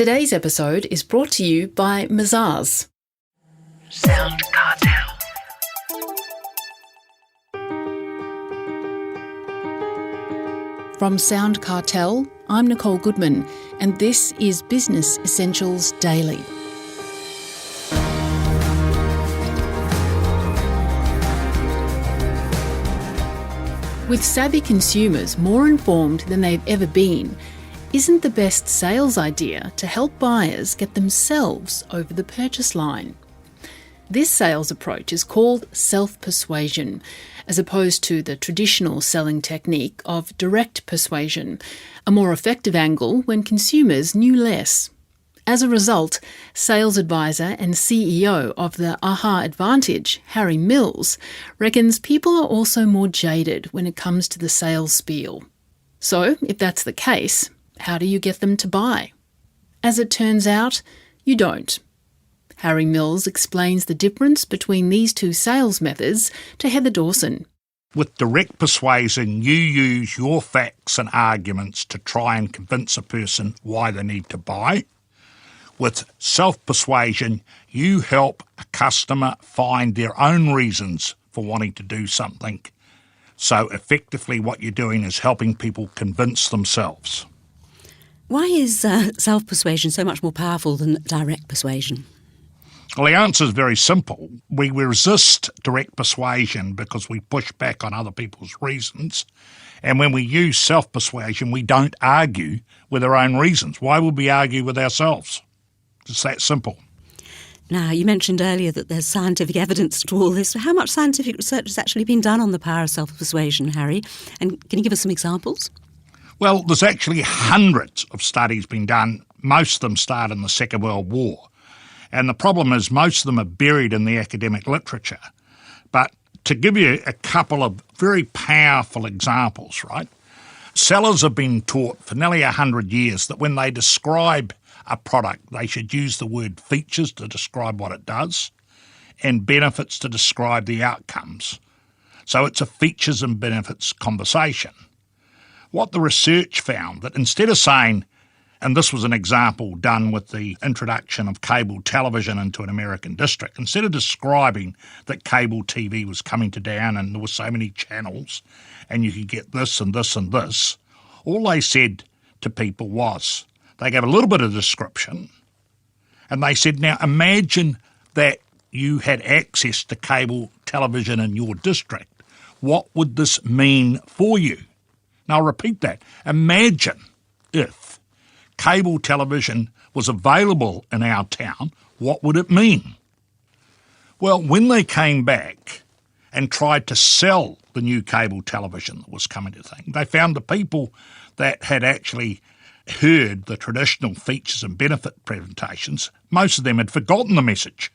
Today's episode is brought to you by Mazars. SoundCartel. From SoundCartel, I'm Nicole Goodman, and this is Business Essentials Daily. With savvy consumers more informed than they've ever been, isn't the best sales idea to help buyers get themselves over the purchase line? This sales approach is called self-persuasion, as opposed to the traditional selling technique of direct persuasion, a more effective angle when consumers knew less. As a result, sales advisor and CEO of the Aha Advantage, Harry Mills, reckons people are also more jaded when it comes to the sales spiel. So, if that's the case, how do you get them to buy? As it turns out, you don't. Harry Mills explains the difference between these two sales methods to Heather Dawson. With direct persuasion, you use your facts and arguments to try and convince a person why they need to buy. With self-persuasion, you help a customer find their own reasons for wanting to do something. So effectively what you're doing is helping people convince themselves. Why is self-persuasion so much more powerful than direct persuasion? Well, the answer is very simple. We resist direct persuasion because we push back on other people's reasons. And when we use self-persuasion, we don't argue with our own reasons. Why would we argue with ourselves? It's that simple. Now, you mentioned earlier that there's scientific evidence to all this. How much scientific research has actually been done on the power of self-persuasion, Harry? And can you give us some examples? Well, there's actually hundreds of studies been done. Most of them start in the Second World War. And the problem is most of them are buried in the academic literature. But to give you a couple of very powerful examples, right? Sellers have been taught for nearly 100 years that when they describe a product, they should use the word features to describe what it does and benefits to describe the outcomes. So it's a features and benefits conversation. What the research found, that instead of saying, and this was an example done with the introduction of cable television into an American district, instead of describing that cable TV was coming to down and there were so many channels and you could get this and this and this, all they said to people was, they gave a little bit of description and they said, now imagine that you had access to cable television in your district. What would this mean for you? Now I'll repeat that. Imagine if cable television was available in our town, what would it mean? Well, when they came back and tried to sell the new cable television that was coming to thing, they found the people that had actually heard the traditional features and benefit presentations, most of them had forgotten the message.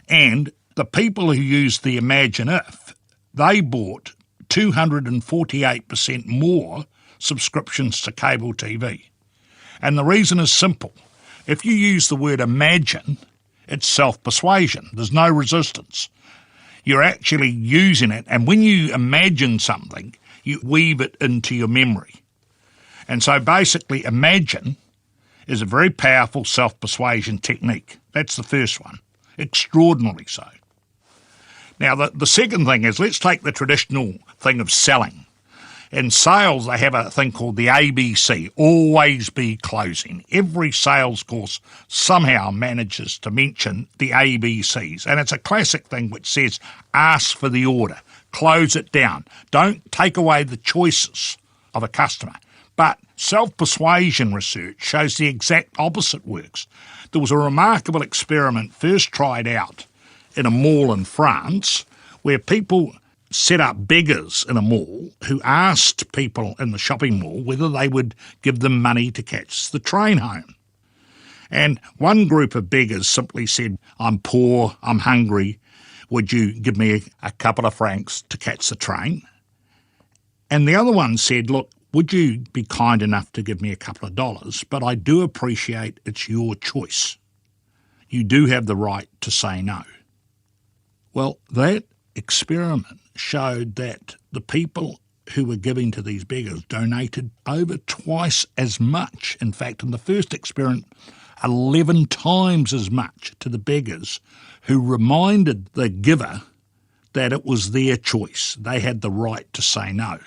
And the people who used the Imagine If, they bought 248% more subscriptions to cable TV. And the reason is simple. If you use the word imagine, it's self-persuasion. There's no resistance. You're actually using it, and when you imagine something, you weave it into your memory. And so basically imagine is a very powerful self-persuasion technique. That's the first one, extraordinarily so. Now, the second thing is, let's take the traditional thing of selling. In sales, they have a thing called the ABC, always be closing. Every sales course somehow manages to mention the ABCs. And it's a classic thing which says, ask for the order, close it down. Don't take away the choices of a customer. But self-persuasion research shows the exact opposite works. There was a remarkable experiment first tried out in a mall in France where people set up beggars in a mall who asked people in the shopping mall whether they would give them money to catch the train home. And one group of beggars simply said, I'm poor, I'm hungry, would you give me a couple of francs to catch the train? And the other one said, look, would you be kind enough to give me a couple of dollars, but I do appreciate it's your choice. You do have the right to say no. Well, that experiment showed that the people who were giving to these beggars donated over twice as much. In fact, in the first experiment, 11 times as much to the beggars, who reminded the giver that it was their choice. They had the right to say no.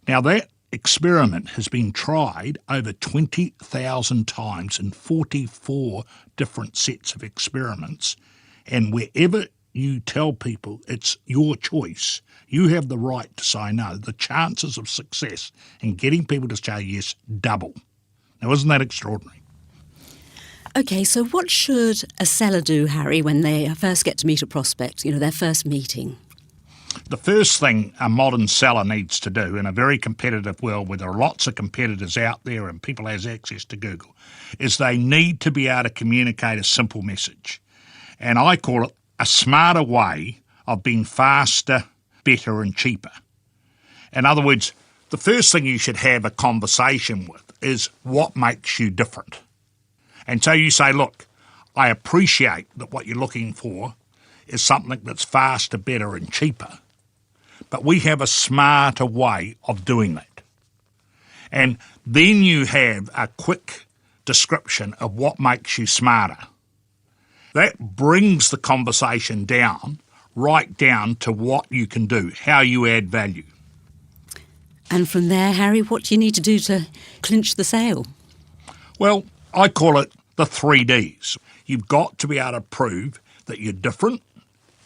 Now, that experiment has been tried over 20,000 times in 44 different sets of experiments, and wherever you tell people it's your choice, you have the right to say no, the chances of success in getting people to say yes double. Now, isn't that extraordinary? OK, so what should a seller do, Harry, when they first get to meet a prospect, their first meeting? The first thing a modern seller needs to do in a very competitive world where there are lots of competitors out there and people has access to Google is they need to be able to communicate a simple message. And I call it a smarter way of being faster, better and cheaper. In other words, the first thing you should have a conversation with is what makes you different. And so you say, look, I appreciate that what you're looking for is something that's faster, better and cheaper, but we have a smarter way of doing that. And then you have a quick description of what makes you smarter. That brings the conversation down, right down to what you can do, how you add value. And from there, Harry, what do you need to do to clinch the sale? Well, I call it the 3 Ds. You've got to be able to prove that you're different,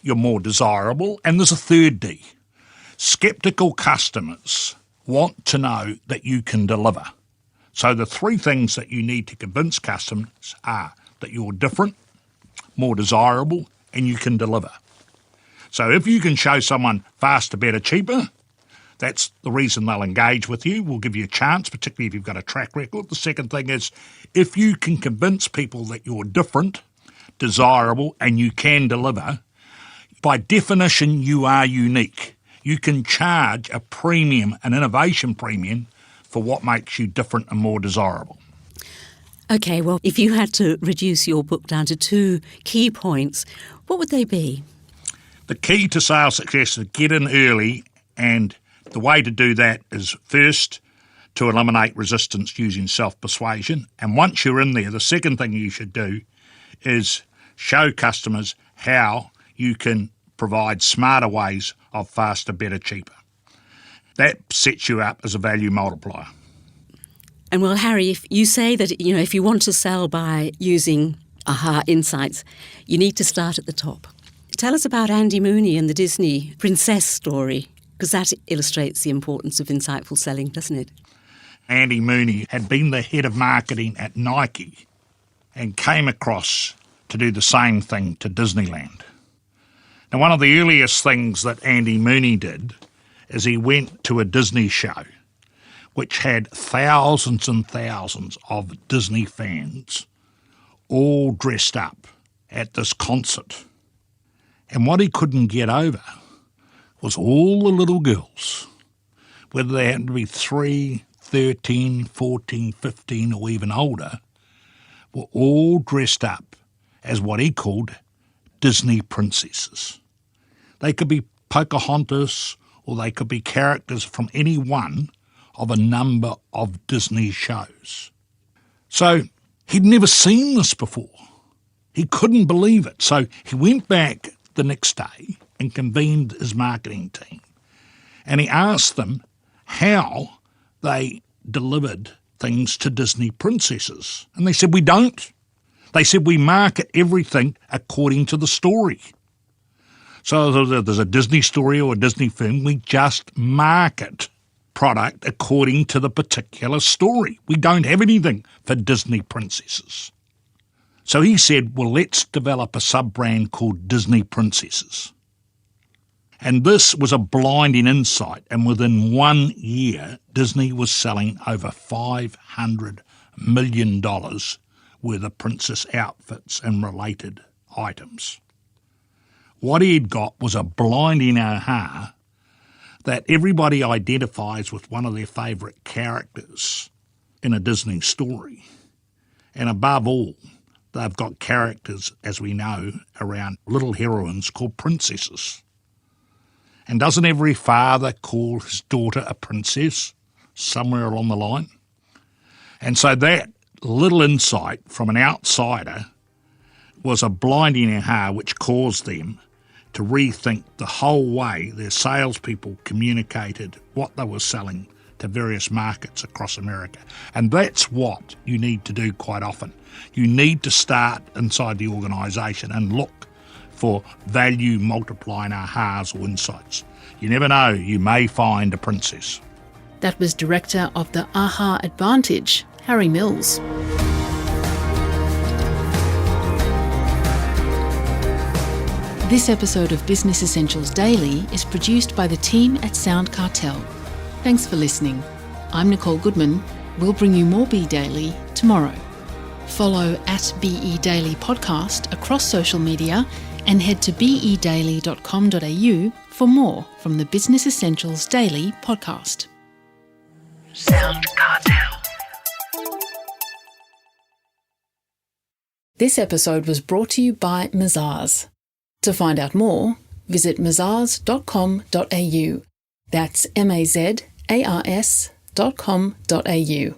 you're more desirable, and there's a third D. Sceptical customers want to know that you can deliver. So the 3 things that you need to convince customers are that you're different, more desirable, and you can deliver. So if you can show someone faster, better, cheaper, that's the reason they'll engage with you. We'll give you a chance, particularly if you've got a track record. The second thing is if you can convince people that you're different, desirable, and you can deliver, by definition, you are unique. You can charge a premium, an innovation premium, for what makes you different and more desirable. OK, well, if you had to reduce your book down to 2 key points, what would they be? The key to sales success is get in early, and the way to do that is first to eliminate resistance using self-persuasion. And once you're in there, the second thing you should do is show customers how you can provide smarter ways of faster, better, cheaper. That sets you up as a value multiplier. And well, Harry, if you say that, if you want to sell by using aha insights, you need to start at the top. Tell us about Andy Mooney and the Disney princess story, because that illustrates the importance of insightful selling, doesn't it? Andy Mooney had been the head of marketing at Nike and came across to do the same thing to Disneyland. Now, one of the earliest things that Andy Mooney did is he went to a Disney show which had thousands and thousands of Disney fans all dressed up at this concert. And what he couldn't get over was all the little girls, whether they happened to be 3, 13, 14, 15 or even older, were all dressed up as what he called Disney princesses. They could be Pocahontas or they could be characters from any one of a number of Disney shows. So he'd never seen this before. He couldn't believe it. So he went back the next day and convened his marketing team. And he asked them how they delivered things to Disney princesses. And they said, we don't. They said, we market everything according to the story. So there's a Disney story or a Disney film, we just market product according to the particular story. We don't have anything for Disney princesses. So he said, well, let's develop a sub-brand called Disney Princesses. And this was a blinding insight, and within 1 year, Disney was selling over $500 million worth of princess outfits and related items. What he'd got was a blinding aha that everybody identifies with one of their favourite characters in a Disney story. And above all, they've got characters, as we know, around little heroines called princesses. And doesn't every father call his daughter a princess somewhere along the line? And so that little insight from an outsider was a blinding aha which caused them to rethink the whole way their salespeople communicated what they were selling to various markets across America. And that's what you need to do quite often. You need to start inside the organisation and look for value multiplying ahas or insights. You never know, you may find a princess. That was Director of the AHA Advantage, Harry Mills. This episode of Business Essentials Daily is produced by the team at SoundCartel. Thanks for listening. I'm Nicole Goodman. We'll bring you more Be Daily tomorrow. Follow at BE Daily Podcast across social media and head to bedaily.com.au for more from the Business Essentials Daily podcast. SoundCartel. This episode was brought to you by Mazars. To find out more, visit mazars.com.au. That's mazars.com.au.